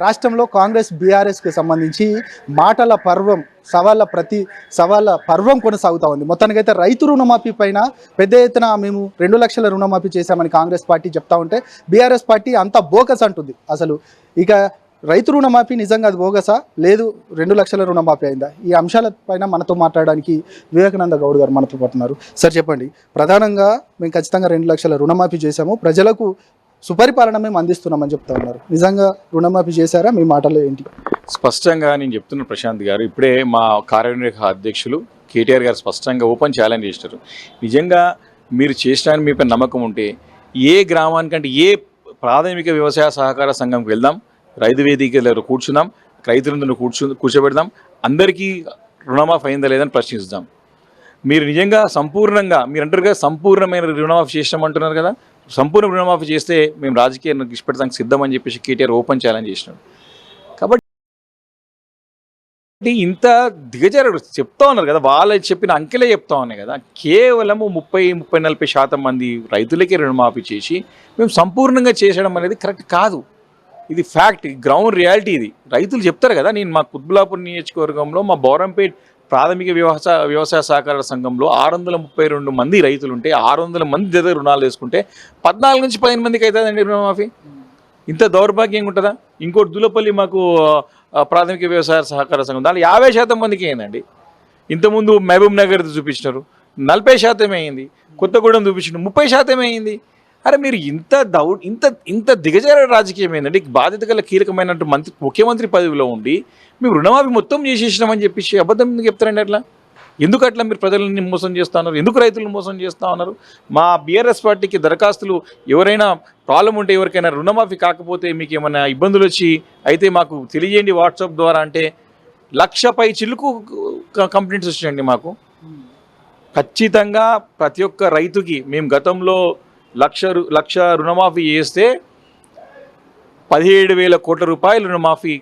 రాష్ట్రంలో కాంగ్రెస్ బీఆర్ఎస్కి సంబంధించి మాటల పర్వం సవాళ్ళ పర్వం కొనసాగుతూ ఉంది. మొత్తానికైతే రైతు రుణమాఫీ పైన పెద్ద ఎత్తున మేము 2 లక్షల రుణమాఫీ చేశామని కాంగ్రెస్ పార్టీ చెప్తా ఉంటే బీఆర్ఎస్ పార్టీ అంతా బోగస్ అంటుంది. అసలు ఇక రైతు రుణమాఫీ నిజంగా అది బోగసా లేదు 2 లక్షల రుణమాఫీ అయిందా? ఈ అంశాలపైన మనతో మాట్లాడడానికి వివేకానంద గౌడ్ గారు మనతో పడుతున్నారు. సార్ చెప్పండి, ప్రధానంగా మేము ఖచ్చితంగా 2 లక్షల రుణమాఫీ చేశాము, ప్రజలకు సుపరిపాలన మేము అందిస్తున్నామని చెప్తా ఉన్నారు. నిజంగా రుణమాఫీ చేశారా? మీ మాటలో ఏంటి? స్పష్టంగా నేను చెప్తున్న ప్రశాంత్ గారు, ఇప్పుడే మా కార్యనిర్వాహక అధ్యక్షులు కేటీఆర్ గారు స్పష్టంగా ఓపెన్ ఛాలెంజ్ చేసినారు. నిజంగా మీరు చేసడానికి మీపై నమ్మకం ఉంటే ఏ గ్రామానికంటే ఏ ప్రాథమిక వ్యవసాయ సహకార సంఘంకి వెళ్దాం, రైతు వేదికలో కూర్చుందాం, రైతులందరూ కూర్చోబెడదాం, అందరికీ రుణమాఫీ అయిందా లేదని ప్రశ్నిస్తాం. మీరు నిజంగా సంపూర్ణంగా మీరు అంటారుగా సంపూర్ణమైన రుణమాఫీ చేసినామంటున్నారు కదా, సంపూర్ణ రుణమాఫీ చేస్తే మేము రాజకీయాన్ని ఇష్టపెడతానికి సిద్ధమని చెప్పేసి కేటీఆర్ ఓపెన్ ఛాలెంజ్ చేసినాడు. కాబట్టి ఇంత దిగజారు చెప్తా ఉన్నారు కదా, వాళ్ళు చెప్పిన అంకెలే చెప్తా ఉన్నాయి కదా, కేవలము 30-40% మంది రైతులకే రుణమాఫీ చేసి మేము సంపూర్ణంగా చేసడం అనేది కరెక్ట్ కాదు. ఇది ఫ్యాక్ట్, గ్రౌండ్ రియాలిటీ. ఇది రైతులు చెప్తారు కదా. నేను మా కుత్బులాపూర్ నియోజకవర్గంలో మా బౌరంపేట్ ప్రాథమిక వ్యవసాయ సహకార సంఘంలో 632 మంది రైతులు ఉంటే 600 మంది దగ్గర రుణాలు తీసుకుంటే 14 నుంచి 15 మందికి అవుతుందండి రుణమాఫీ. ఇంత దౌర్భాగ్యంగా ఉంటుందా? ఇంకోటి దులపల్లి మాకు ప్రాథమిక వ్యవసాయ సహకార సంఘం, దాంట్లో 50% మందికి అయిందండి. ఇంతకుముందు మహబూబ్ నగర్ చూపించినారు, 40% అయింది. కొత్తగూడెం చూపించిన 30% అయింది. అరే మీరు ఇంత దిగజార రాజకీయం ఏంటంటే, బాధ్యత గల కీలకమైన ముఖ్యమంత్రి పదవిలో ఉండి మేము రుణమాఫీ మొత్తం చేసేసినామని చెప్పేసి అబద్ధం ఎందుకు చెప్తారండి? అట్లా ఎందుకు అట్లా మీరు ప్రజలని మోసం చేస్తూ ఉన్నారు? ఎందుకు రైతులను మోసం చేస్తూ ఉన్నారు? మా బీఆర్ఎస్ పార్టీకి దరఖాస్తులు ఎవరైనా ప్రాబ్లం ఉంటే, ఎవరికైనా రుణమాఫీ కాకపోతే, మీకు ఏమైనా ఇబ్బందులు వచ్చి అయితే మాకు తెలియజేయండి వాట్సాప్ ద్వారా అంటే 1,00,000 పై చిల్లుకు కంప్లైంట్స్ వచ్చాయండి మాకు. ఖచ్చితంగా ప్రతి ఒక్క రైతుకి మేము గతంలో లక్ష రుణమాఫీ చేస్తే 17,000 కోట్ల రూపాయలు రుణమాఫీ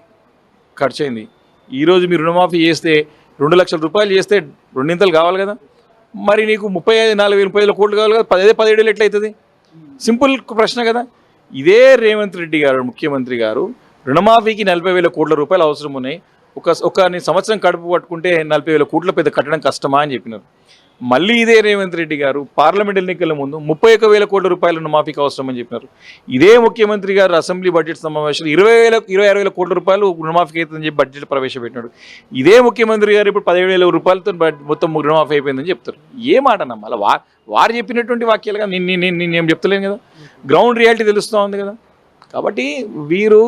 ఖర్చు అయింది. ఈరోజు మీరు రుణమాఫీ చేస్తే 2 లక్షల రూపాయలు చేస్తే రెండింతలు కావాలి కదా. మరి నీకు 35,000-40,000 కోట్లు కావాలి కదా, 17,000 ఎట్లయితుంది? సింపుల్ ప్రశ్న కదా. ఇదే రేవంత్ రెడ్డి గారు ముఖ్యమంత్రి గారు రుణమాఫీకి 40,000 కోట్ల రూపాయలు అవసరం ఉన్నాయి, ఒక సంవత్సరం కడుపు పట్టుకుంటే 40,000 కోట్ల పెద్ద కట్టడం కష్టమా అని చెప్పినారు. మళ్ళీ ఇదే రేవంత్ రెడ్డి గారు పార్లమెంట్ ఎన్నికల ముందు 31,000 కోట్ల రూపాయల రుణమాఫీకి అవసరం అని చెప్పినారు. ఇదే ముఖ్యమంత్రి గారు అసెంబ్లీ బడ్జెట్ సమావేశంలో 26,000 కోట్ల రూపాయలు రుణమాఫీకి అవుతుందని చెప్పి బడ్జెట్ ప్రవేశపెట్టినాడు. ఇదే ముఖ్యమంత్రి గారు ఇప్పుడు 17,000 రూపాయలతో మొత్తం రుణమాఫీ అయిపోయిందని చెప్తారు. ఏ మాట నమ్మాలి? వారు చెప్పినటువంటి వాక్యాలుగా నేను చెప్తలేను కదా, గ్రౌండ్ రియాలిటీ తెలుస్తూ ఉంది కదా. కాబట్టి వీరు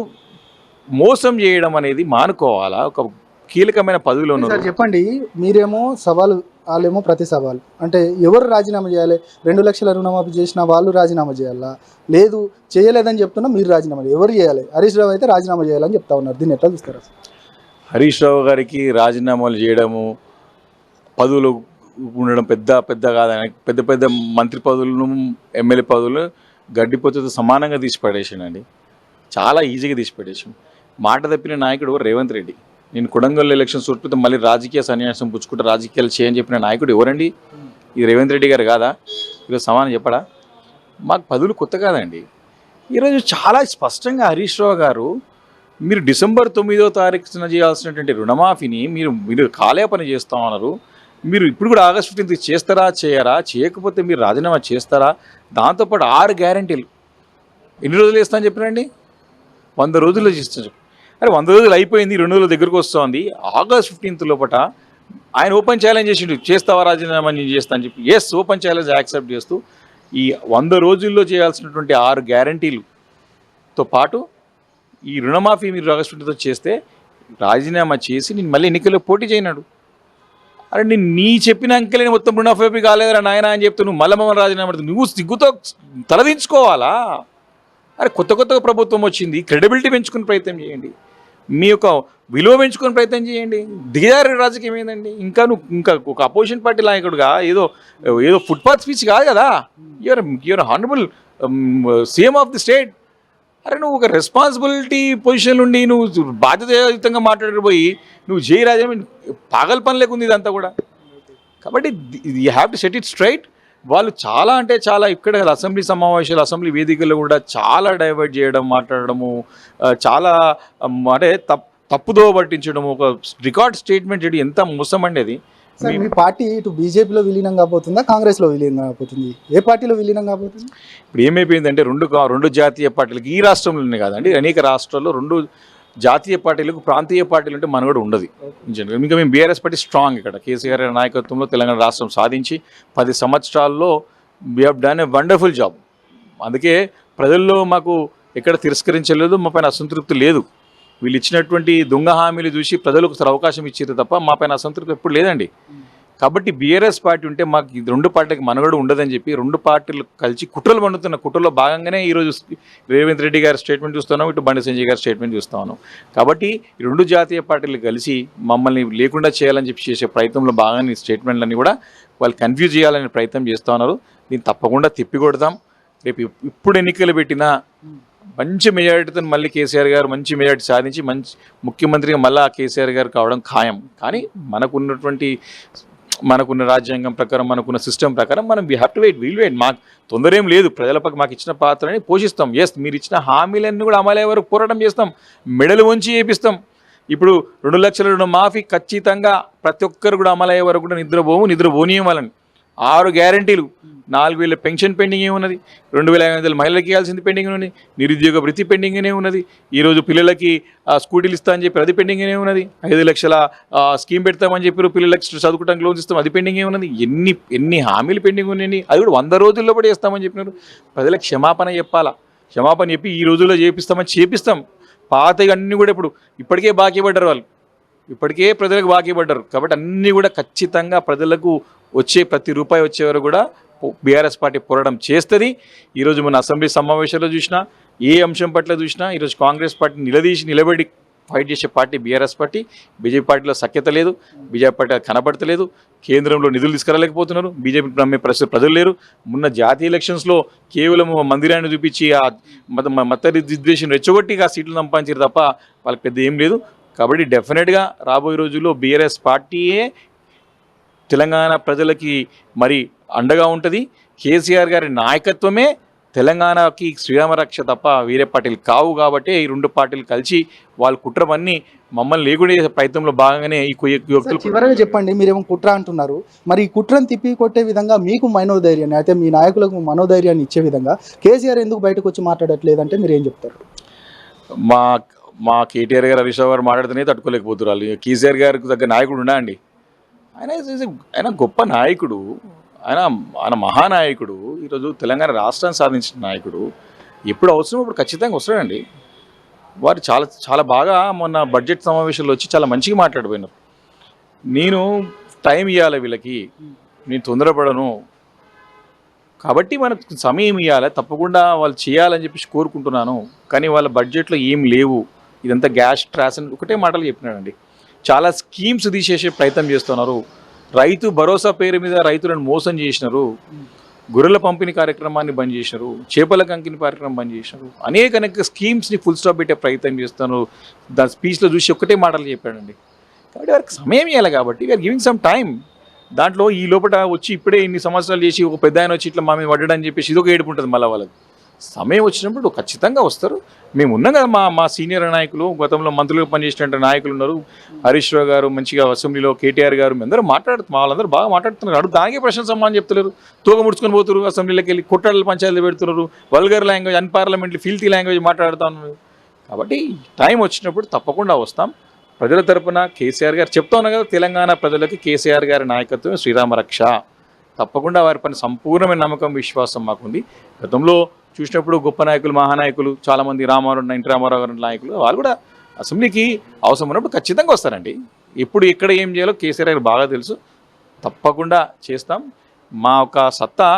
మోసం చేయడం అనేది మానుకోవాలా? ఒక కీలకమైన పదవిలో ఉన్నారు. చెప్పండి, మీరేమో సవాలు, వాళ్ళేమో ప్రతి సవాలు అంటే ఎవరు రాజీనామా చేయాలి? 2 లక్షల రుణమాఫీ చేసిన వాళ్ళు రాజీనామా చేయాలా? లేదు చేయలేదని చెప్తున్నా మీరు రాజీనామా ఎవరు చేయాలి? హరీష్ రావు అయితే రాజీనామా చేయాలని చెప్తా ఉన్నారు. దీన్ని ఎట్లా చూస్తారు? హరీష్ రావు గారికి రాజీనామాలు చేయడము, పదవులు ఉండడం పెద్ద కాదని, పెద్ద మంత్రి పదవులను ఎమ్మెల్యే పదవులు గడ్డిపోతుతో సమానంగా తీసిపడేసానండి. చాలా ఈజీగా తీసిపడేసాం. మాట తప్పిన నాయకుడు రేవంత్ రెడ్డి. నేను కొడంగల్ ఎలక్షన్స్ చూపితే మళ్ళీ రాజకీయ సన్యాసం పుచ్చుకుంటే రాజకీయాలు చేయని చెప్పిన నాయకుడు ఎవరండి? ఇది రేవంత్ రెడ్డి గారు కాదా? ఈరోజు సమానం చెప్పడా? మాకు పదవులు కొత్త కాదండి. ఈరోజు చాలా స్పష్టంగా హరీష్ రావు గారు మీరు డిసెంబర్ 9వ తారీఖున చేయాల్సినటువంటి రుణమాఫీని మీరు కాలేపన చేస్తూ ఉన్నారు. మీరు ఇప్పుడు కూడా ఆగస్టు 15కి చేస్తారా చేయరా? చేయకపోతే మీరు రాజీనామా చేస్తారా? దాంతోపాటు 6 గ్యారంటీలు ఎన్ని రోజులు చేస్తా అని చెప్పినండి? 100 రోజుల్లో చేస్తా. అరే 100 రోజులు అయిపోయింది, 2 రోజుల దగ్గరకు వస్తుంది. ఆగస్ట్ 15th లోపల ఆయన ఓపెన్ ఛాలెంజ్ చేసిండు, చేస్తావా రాజీనామా నేను చేస్తా అని చెప్పి. ఎస్, ఓపెన్ ఛాలెంజ్ యాక్సెప్ట్ చేస్తూ ఈ 100 రోజుల్లో చేయాల్సినటువంటి 6 గ్యారంటీలతో పాటు ఈ రుణమాఫీ మీరు ఆగస్ట్ 15తో చేస్తే రాజీనామా చేసి నేను మళ్ళీ ఎన్నికల్లో పోటీ చేయనాడు. అరే నీ చెప్పిన అంకెలని మొత్తం రుణమాఫీ కాలేదురా నాయన అని చెప్తే నువ్వు మళ్ళీ మమ్మల్ని రాజీనామా పడుతుంది. నువ్వు సిగ్గుతో తలదించుకోవాలా? అరే కొత్త ప్రభుత్వం వచ్చింది, క్రెడిబిలిటీ పెంచుకునే ప్రయత్నం చేయండి, మీ యొక్క విలువ పెంచుకునే ప్రయత్నం చేయండి. దిగజారి రాజకీయం ఏందండి? ఇంకా ఒక అపోజిషన్ పార్టీ నాయకుడుగా ఏదో ఫుట్పాత్ స్పీచ్ కాదు కదా. You are honourable CM of the state. అరే నువ్వు ఒక రెస్పాన్సిబిలిటీ పొజిషన్ నుండి నువ్వు బాధ్యతాయుతంగా మాట్లాడిపోయి నువ్వు జయరాజా పాగల్ పని లేకుంది ఇదంతా కూడా. కాబట్టి you have to set it straight. వాళ్ళు చాలా అంటే చాలా ఇక్కడ అసెంబ్లీ సమావేశాలు అసెంబ్లీ వేదికల్లో కూడా చాలా డైవర్ట్ చేయడం మాట్లాడడము చాలా అంటే తప్పుదో పట్టించడం ఒక రికార్డ్ స్టేట్మెంట్ చేయడం ఎంత మోసం అండి అది. సార్ మీ పార్టీ ఇటు బీజేపీలో విలీనం కాబోతుందా, కాంగ్రెస్లో విలీనం కాబోతుంది, ఏ పార్టీలో విలీనం కాబోతుంది? ఇప్పుడు ఏమైపోయిందంటే రెండు జాతీయ పార్టీలకు ఈ రాష్ట్రంలోనే కాదండి అనేక రాష్ట్రాల్లో రెండు జాతీయ పార్టీలకు ప్రాంతీయ పార్టీలు అంటే మనగడ ఉండదు. ఇంకా మేము బీఆర్ఎస్ పార్టీ స్ట్రాంగ్ ఇక్కడ కేసీఆర్ నాయకత్వంలో తెలంగాణ రాష్ట్రం సాధించి 10 సంవత్సరాల్లో we have done a wonderful job. అందుకే ప్రజల్లో మాకు ఎక్కడ తిరస్కరించలేదు, మా పైన అసంతృప్తి లేదు. వీళ్ళు ఇచ్చినటువంటి దొంగ హామీలు చూసి ప్రజలకు అవకాశం ఇచ్చారు తప్ప మా పైన అసంతృప్తి ఎప్పుడు లేదండి. కాబట్టి బీఆర్ఎస్ పార్టీ ఉంటే మాకు ఈ రెండు పార్టీలకు మనుగడ ఉండదని చెప్పి రెండు పార్టీలు కలిసి కుట్రలు పండుతున్న కుట్రలో భాగంగానే ఈరోజు రేవంత్ రెడ్డి గారి స్టేట్మెంట్ చూస్తున్నాం, ఇటు బండి సంజయ్ గారి స్టేట్మెంట్ చూస్తా ఉన్నాం. కాబట్టి ఈ రెండు జాతీయ పార్టీలు కలిసి మమ్మల్ని లేకుండా చేయాలని చెప్పి చేసే ప్రయత్నంలో భాగంగా ఈ స్టేట్మెంట్లన్నీ కూడా వాళ్ళు కన్ఫ్యూజ్ చేయాలనే ప్రయత్నం చేస్తూ ఉన్నారు. దీన్ని తప్పకుండా తిప్పికొడతాం. రేపు ఇప్పుడు ఎన్నికలు పెట్టినా మంచి మెజారిటీతో మళ్ళీ కేసీఆర్ గారు మంచి మెజారిటీ సాధించి మంచి ముఖ్యమంత్రిగా మళ్ళీ కేసీఆర్ గారు కావడం ఖాయం. కానీ మనకున్న రాజ్యాంగం ప్రకారం మనకున్న సిస్టమ్ ప్రకారం మనం we have to wait, we'll wait. మాకు తొందర ఏం లేదు, ప్రజల పక్క మాకు ఇచ్చిన పాత్రని పోషిస్తాం. ఎస్, మీరు ఇచ్చిన హామీలన్నీ కూడా అమలయ్యే వరకు పోరాటం చేస్తాం, మెడలు వంచి చేపిస్తాం. ఇప్పుడు 2 లక్షల రుణమాఫీ ఖచ్చితంగా ప్రతి ఒక్కరు కూడా అమలయ్యే వరకు కూడా నిద్రపోనీయం వాళ్ళని. 6 గ్యారంటీలు, 4,000 పెన్షన్ పెండింగ్ ఉన్నది, 2,500 మహిళలకు ఇవ్వాల్సింది పెండింగ్ ఉన్నది, నిరుద్యోగ వృత్తి పెండింగ్నే ఉన్నది, ఈరోజు పిల్లలకి స్కూటీలు ఇస్తా అని చెప్పి అది పెండింగ్నే ఉన్నది, 5 లక్షల స్కీమ్ పెడతామని చెప్పి పిల్లలకి చదువుకోవడానికి లోన్స్ ఇస్తాం అది పెండింగే ఉన్నది. ఎన్ని హామీలు పెండింగ్ ఉన్నాయి, అది కూడా 100 రోజుల్లో కూడా చేస్తామని చెప్పినారు. ప్రజలకు క్షమాపణ చెప్పాలా, క్షమాపణ చెప్పి ఈ రోజుల్లో చేపిస్తాం. పాతగా అన్నీ కూడా ఇప్పటికే బాకీ పడ్డారు వాళ్ళు, ఇప్పటికే ప్రజలకు బాకీ పడ్డారు. కాబట్టి అన్నీ కూడా ఖచ్చితంగా ప్రజలకు వచ్చే ప్రతి రూపాయి వచ్చేవారు కూడా బీఆర్ఎస్ పార్టీ పోరాటం చేస్తుంది. ఈరోజు మన అసెంబ్లీ సమావేశాల్లో చూసినా, ఏ అంశం పట్ల చూసినా ఈరోజు కాంగ్రెస్ పార్టీ నిలబడి ఫైట్ చేసే పార్టీ బీఆర్ఎస్ పార్టీ. బీజేపీ పార్టీలో సఖ్యత లేదు, బీజేపీ పార్టీ కనబడతలేదు, కేంద్రంలో నిధులు తీసుకురాలేకపోతున్నారు, బీజేపీ నమ్మే ప్రజలు లేరు. మొన్న జాతీయ ఎలక్షన్స్లో కేవలం మందిరాన్ని చూపించి ఆ మత విద్వేషం రెచ్చగొట్టి ఆ సీట్లు సంపాదించారు తప్ప వాళ్ళకి పెద్ద ఏం లేదు. కాబట్టి డెఫినెట్గా రాబోయే రోజుల్లో బీఆర్ఎస్ పార్టీయే తెలంగాణ ప్రజలకి మరి అండగా ఉంటుంది. కేసీఆర్ గారి నాయకత్వమే తెలంగాణకి శ్రీరామరక్ష తప్ప వేరే పార్టీలు కావు. కాబట్టి ఈ రెండు పార్టీలు కలిసి వాళ్ళ కుట్రమన్నీ మమ్మల్ని లేకుండా చేసే ప్రయత్నంలో భాగంగానే ఈ చివరగా చెప్పండి, మీరేమో కుట్ర అంటున్నారు, మరి ఈ కుట్రను తిప్పి కొట్టే విధంగా మీకు మనోధైర్యాన్ని అయితే మీ నాయకులకు మనోధైర్యాన్ని ఇచ్చే విధంగా కేసీఆర్ ఎందుకు బయటకు వచ్చి మాట్లాడట్లేదంటే మీరు ఏం చెప్తారు? మా కేటీఆర్ గారు హరీష్ రావు గారు మాట్లాడితేనే తట్టుకోలేకపోతున్నారు వాళ్ళు. కేసీఆర్ గారికి తగ్గ నాయకుడు ఉన్నా అండి, ఆయన గొప్ప నాయకుడు, ఆయన మహానాయకుడు, ఈరోజు తెలంగాణ రాష్ట్రాన్ని సాధించిన నాయకుడు. ఎప్పుడు అవసరం ఇప్పుడు ఖచ్చితంగా వస్తాడండి. వారు చాలా చాలా బాగా మొన్న బడ్జెట్ సమావేశంలో వచ్చి చాలా మంచిగా మాట్లాడిపోయినారు. నేను టైం ఇవ్వాలి వీళ్ళకి, నేను తొందరపడను, కాబట్టి మనకు సమయం ఇవ్వాలి, తప్పకుండా వాళ్ళు చేయాలని చెప్పేసి కోరుకుంటున్నాను. కానీ వాళ్ళ బడ్జెట్లో ఏం లేవు, ఇదంతా గ్యాస్ ట్రాస్ అని ఒకటే మాటలు చెప్పినాడండి. చాలా స్కీమ్స్ తీసేసే ప్రయత్నం చేస్తున్నారు. రైతు భరోసా పేరు మీద రైతులను మోసం చేసినారు, గొర్రెల పంపిణీ కార్యక్రమాన్ని బంద్ చేసినారు, చేపల కంకిని కార్యక్రమం బంద్ చేసినారు, అనేక స్కీమ్స్ని ఫుల్ స్టాప్ పెట్టే ప్రయత్నం చేస్తున్నారు. దాని స్పీచ్లో చూసి ఒకటే మాటలు చెప్పాడండి. కాబట్టి వారికి సమయం ఇవ్వాలి, కాబట్టి వీఆర్ గివింగ్ సమ్ టైం. దాంట్లో ఈ లోపల వచ్చి ఇప్పుడే ఇన్ని సంవత్సరాలు చేసి ఒక పెద్ద ఆయన వచ్చి ఇట్లా మా మీద పడ్డాడని చెప్పేసి ఇదొక ఏడుపు ఉంటుంది. మళ్ళీ వాళ్ళకి సమయం వచ్చినప్పుడు ఖచ్చితంగా వస్తారు. మేము ఉన్నాం కదా, మా సీనియర్ నాయకులు, గతంలో మంత్రులుగా పనిచేసినటువంటి నాయకులు ఉన్నారు, హరీష్ రావు గారు మంచిగా అసెంబ్లీలో, కేటీఆర్ గారు, అందరూ వాళ్ళందరూ బాగా మాట్లాడుతున్నారు. దానికే ప్రశ్న సమాధానం చెప్తున్నారు. తోక ముడుచుకొని పోతున్నారు, అసెంబ్లీలోకి వెళ్ళి కొట్టాడలు పంచాయతీలు పెడుతున్నారు, vulgar language, unparliamentary filthy language మాట్లాడుతూ ఉన్నారు. కాబట్టి టైం వచ్చినప్పుడు తప్పకుండా వస్తాం. ప్రజల తరపున కేసీఆర్ గారు చెప్తా ఉన్నారు కదా, తెలంగాణ ప్రజలకి కేసీఆర్ గారి నాయకత్వం శ్రీరామరక్ష. తప్పకుండా వారి పైన సంపూర్ణమైన నమ్మకం, విశ్వాసం మాకుంది. గతంలో చూసినప్పుడు గొప్ప నాయకులు, మహానాయకులు చాలామంది, ఎన్టీ రామారావు గారి నాయకులు, వాళ్ళు కూడా అసెంబ్లీకి అవసరం ఉన్నప్పుడు ఖచ్చితంగా వస్తారండి. ఎప్పుడు ఎక్కడ ఏం చేయాలో కేసీఆర్ గారు బాగా తెలుసు. తప్పకుండా చేస్తాం. మా ఒక సత్తా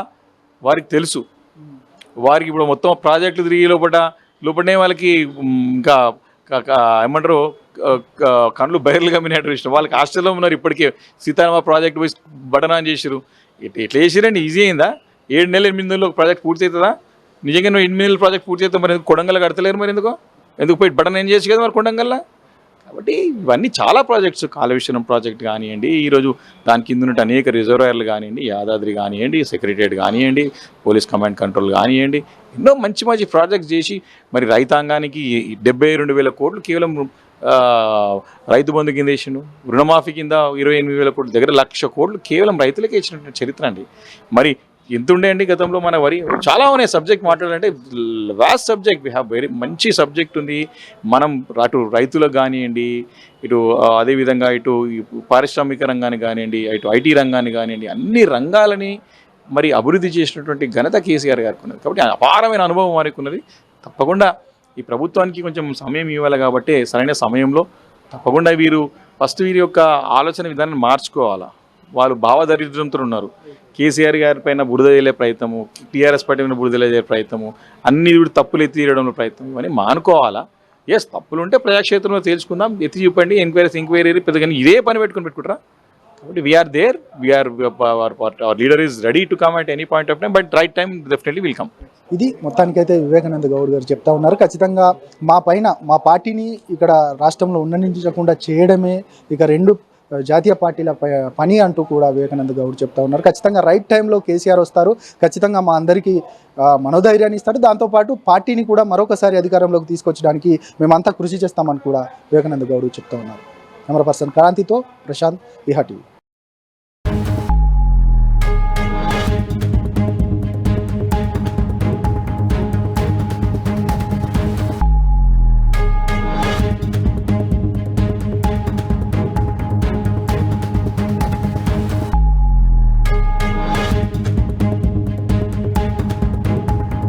వారికి తెలుసు. వారికి ఇప్పుడు మొత్తం ప్రాజెక్టులు తిరిగి లోపలనే వాళ్ళకి ఇంకా ఏమంటారు, కళ్ళు బయర్లు కమ్మినట్టు ఇష్టం. వాళ్ళకి హాస్టల్లో ఉన్నారు ఇప్పటికే. సీతారామ ప్రాజెక్టు పోయి బటనాన్ చేసారు. ఎట్లా చేసారండి? ఈజీ అయిందా? 7 నెలలు 8 నెలలు ఒక ప్రాజెక్ట్ పూర్తి అవుతుందా? నిజంగా 8 నెలల ప్రాజెక్ట్ పూర్తి అవుతుంది. మరి కొడంగల్ కడతలేరు? మరి ఎందుకు పోయి బటన్ ఏం చేయొచ్చు కదా మరి కొడంగల్లో? కాబట్టి ఇవన్నీ చాలా ప్రాజెక్ట్స్, కాళేశ్వరం ప్రాజెక్ట్ కానివ్వండి, ఈరోజు దాని కింద ఉన్న అనేక రిజర్వాయర్లు కానివ్వండి, యాదాద్రి కానివ్వండి, సెక్రటరియట్ కానివ్వండి, పోలీస్ కమాండ్ కంట్రోల్ కానివ్వండి, ఎన్నో మంచి మంచి ప్రాజెక్ట్స్ చేసి మరి రైతాంగానికి 72,000 కోట్లు కేవలం రైతు బంధు కింద వేసిండు. రుణమాఫీ కింద 28,000 కోట్లు, దగ్గర 1,00,000 కోట్లు కేవలం రైతులకే ఇచ్చినటువంటి చరిత్ర అండి. మరి ఎంత ఉండే అండి గతంలో మన వరి చాలా ఉన్నాయి. సబ్జెక్ట్ మాట్లాడాలంటే vast subject, we have very మంచి సబ్జెక్ట్ ఉంది. మనం అటు రైతులకు కానివ్వండి, ఇటు అదేవిధంగా ఇటు పారిశ్రామిక రంగాన్ని కానివ్వండి, ఇటు ఐటీ రంగాన్ని కానివ్వండి, అన్ని రంగాలని మరి అభివృద్ధి చేసినటువంటి ఘనత కేసీఆర్ గారికి ఉన్నది. కాబట్టి అపారమైన అనుభవం వారికి ఉన్నది. తప్పకుండా ఈ ప్రభుత్వానికి కొంచెం సమయం ఇవ్వాలి కాబట్టి సరైన సమయంలో తప్పకుండా వీరు ఫస్ట్ వీరి యొక్క ఆలోచన విధానాన్ని మార్చుకోవాలా. వాళ్ళు భావదరిద్రంతో ఉన్నారు. కేసీఆర్ గారి పైన బురద వేలే ప్రయత్నము, టీఆర్ఎస్ పార్టీ పైన బురద వేలే ప్రయత్నము, అన్ని తప్పులు ఎత్తి తీయడంలో ప్రయత్నం, ఇవన్నీ మానుకోవాలా. ఎస్, తప్పులు ఉంటే ప్రజాక్షేత్రంలో తేల్చుకుందాం, ఎత్తి చూపండి, ఎంక్వైరీ పెద్దగా ఇదే పని పెట్టుకుంటారా. కాబట్టి we are there, our leader is ready to come at any point of time, but right time definitely will come. ఇది మొత్తానికైతే వివేకానంద గౌడ్ గారు చెప్తా ఉన్నారు. ఖచ్చితంగా మా పైన మా పార్టీని ఇక్కడ రాష్ట్రంలో ఉండనించకుండా చేయడమే ఇక రెండు జాతీయ పార్టీల పని అంటూ కూడా వివేకానంద గౌడ్ చెప్తా ఉన్నారు. ఖచ్చితంగా రైట్ టైంలో కేసీఆర్ వస్తారు, ఖచ్చితంగా మా అందరికీ మనోధైర్యాన్ని ఇస్తారు. దాంతోపాటు పార్టీని కూడా మరొకసారి అధికారంలోకి తీసుకొచ్చడానికి మేమంతా కృషి చేస్తామని కూడా వివేకానంద గౌడ్ చెప్తా ఉన్నారు. కెమెరా పర్సన్ క్రాంతితో ప్రశాంత్, ఇహా టీవీ.